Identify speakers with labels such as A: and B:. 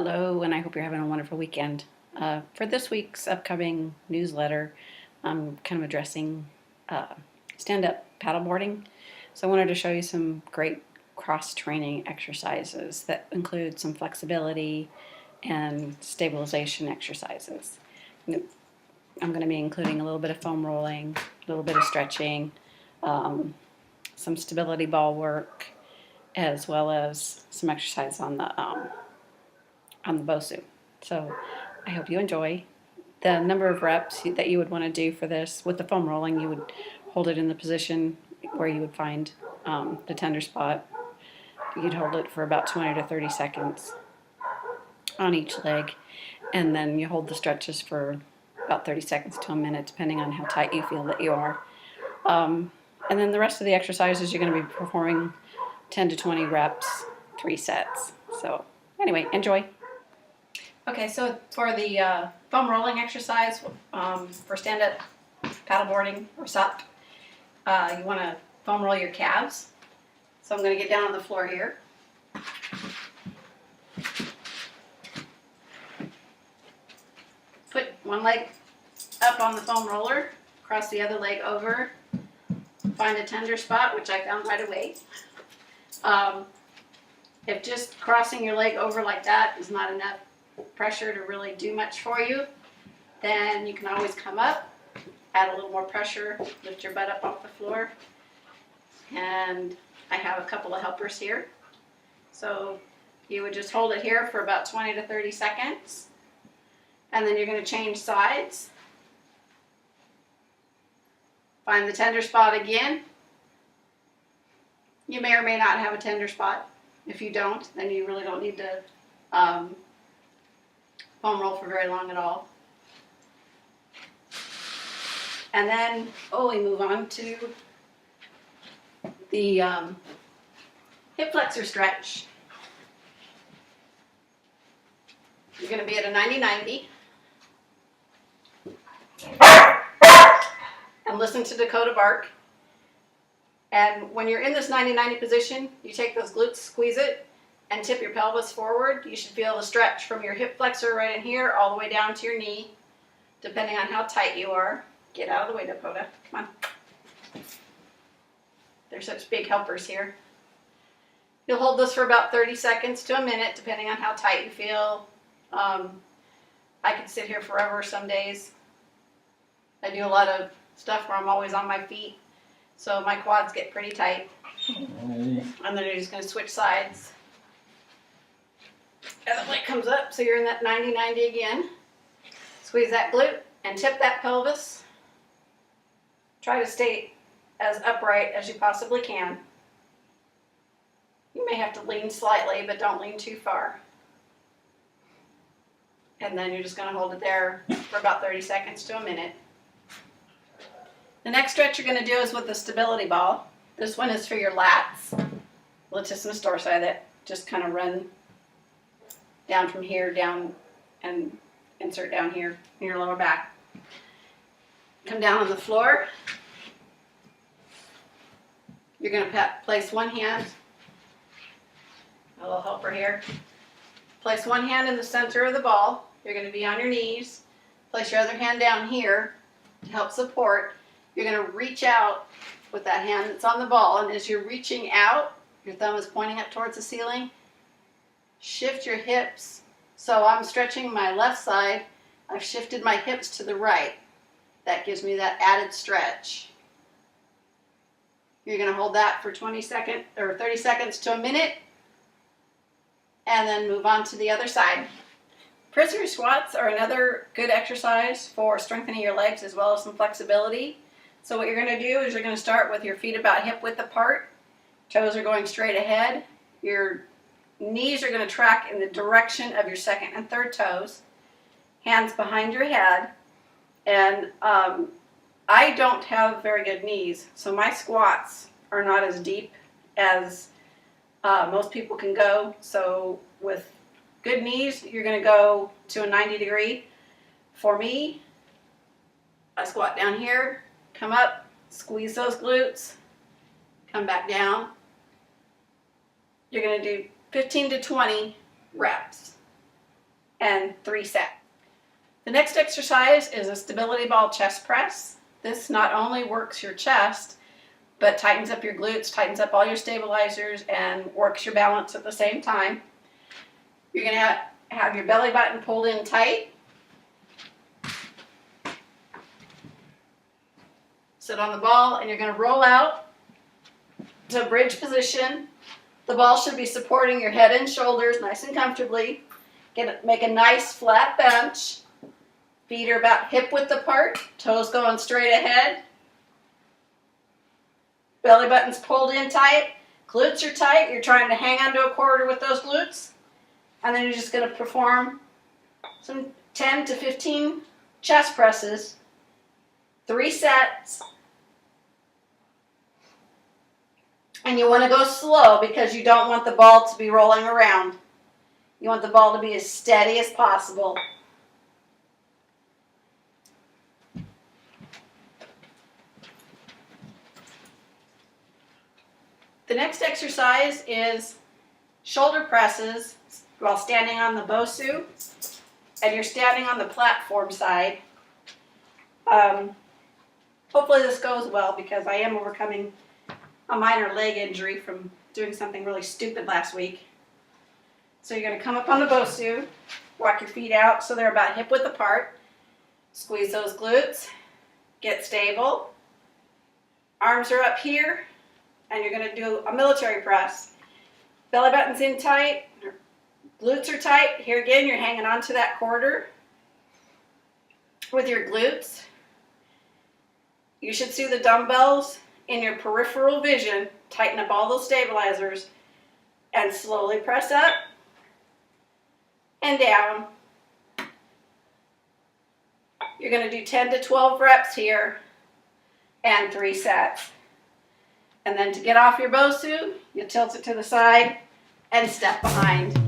A: Hello, and I hope you're having a wonderful weekend. For this week's upcoming newsletter, I'm kind of addressing stand-up paddleboarding. So I wanted to show you some great cross-training exercises that include some flexibility and stabilization exercises. I'm going to be including a little bit of foam rolling, a little bit of stretching, some stability ball work, as well as some exercise on the BOSU. So I hope you enjoy. The number of reps that you would want to do for this, with the foam rolling, you would hold it in the position where you would find the tender spot. You'd hold it for about 20 to 30 seconds on each leg, and then you hold the stretches for about 30 seconds to a minute, depending on how tight you feel that you are. And then the rest of the exercises, you're going to be performing 10 to 20 reps, 3 sets. So anyway, enjoy. Okay, so for the foam rolling exercise, for stand-up paddleboarding or SUP, you want to foam roll your calves. So I'm going to get down on the floor here. Put one leg up on the foam roller, cross the other leg over, find a tender spot, which I found right away. If just crossing your leg over like that is not enough pressure to really do much for you, then you can always come up, add a little more pressure, lift your butt up off the floor. And I have a couple of helpers here. So you would just hold it here for about 20 to 30 seconds. And then you're going to change sides. Find the tender spot again. You may or may not have a tender spot. If you don't, then you really don't need to foam roll for very long at all. And then, we move on to the hip flexor stretch. You're going to be at a 90-90. And listen to Dakota bark. And when you're in this 90-90 position, you take those glutes, squeeze it, and tip your pelvis forward. You should feel the stretch from your hip flexor right in here all the way down to your knee, depending on how tight you are. Get out of the way, Dakota. Come on. They're such big helpers here. You'll hold this for about 30 seconds to a minute, depending on how tight you feel. I could sit here forever some days. I do a lot of stuff where I'm always on my feet, so my quads get pretty tight. And then you're just going to switch sides. And the leg comes up, so you're in that 90-90 again. Squeeze that glute and tip that pelvis. Try to stay as upright as you possibly can. You may have to lean slightly, but don't lean too far. And then you're just going to hold it there for about 30 seconds to a minute. The next stretch you're going to do is with the stability ball. This one is for your lats, latissimus dorsi, that just kind of run down from here, down, and insert down here in your lower back. Come down on the floor. You're going to place one hand, a little helper here. Place one hand in the center of the ball. You're going to be on your knees. Place your other hand down here to help support. You're going to reach out with that hand that's on the ball, and as you're reaching out, your thumb is pointing up towards the ceiling. Shift your hips. So I'm stretching my left side. I've shifted my hips to the right. That gives me that added stretch. You're going to hold that for 20 seconds or 30 seconds to a minute, and then move on to the other side. Prisoner squats are another good exercise for strengthening your legs as well as some flexibility. So what you're going to do is you're going to start with your feet about hip width apart. Toes are going straight ahead. Your knees are going to track in the direction of your second and third toes. Hands behind your head. And I don't have very good knees, so my squats are not as deep as most people can go. So with good knees, you're going to go to a 90-degree. For me, I squat down here, come up, squeeze those glutes, come back down. You're going to do 15 to 20 reps. and 3 sets. The next exercise is a stability ball chest press. This not only works your chest, but tightens up your glutes, tightens up all your stabilizers, and works your balance at the same time. You're going to have your belly button pulled in tight. Sit on the ball, and you're going to roll out to a bridge position. The ball should be supporting your head and shoulders nice and comfortably. Make a nice flat bench. Feet are about hip width apart, toes going straight ahead. Belly button's pulled in tight, glutes are tight. You're trying to hang onto a quarter with those glutes. And then you're just going to perform some 10 to 15 chest presses, 3 sets. And you want to go slow because you don't want the ball to be rolling around. You want the ball to be as steady as possible. The next exercise is shoulder presses while standing on the BOSU, and you're standing on the platform side. Hopefully this goes well because I am overcoming a minor leg injury from doing something really stupid last week. So you're going to come up on the BOSU, walk your feet out so they're about hip width apart, squeeze those glutes, get stable. Arms are up here, and you're going to do a military press. Belly button's in tight, glutes are tight. Here again, you're hanging on to that quarter with your glutes. You should see the dumbbells in your peripheral vision. Tighten up all those stabilizers and slowly press up and down. You're going to do 10 to 12 reps here and 3 sets. And then to get off your BOSU, you tilt it to the side and step behind.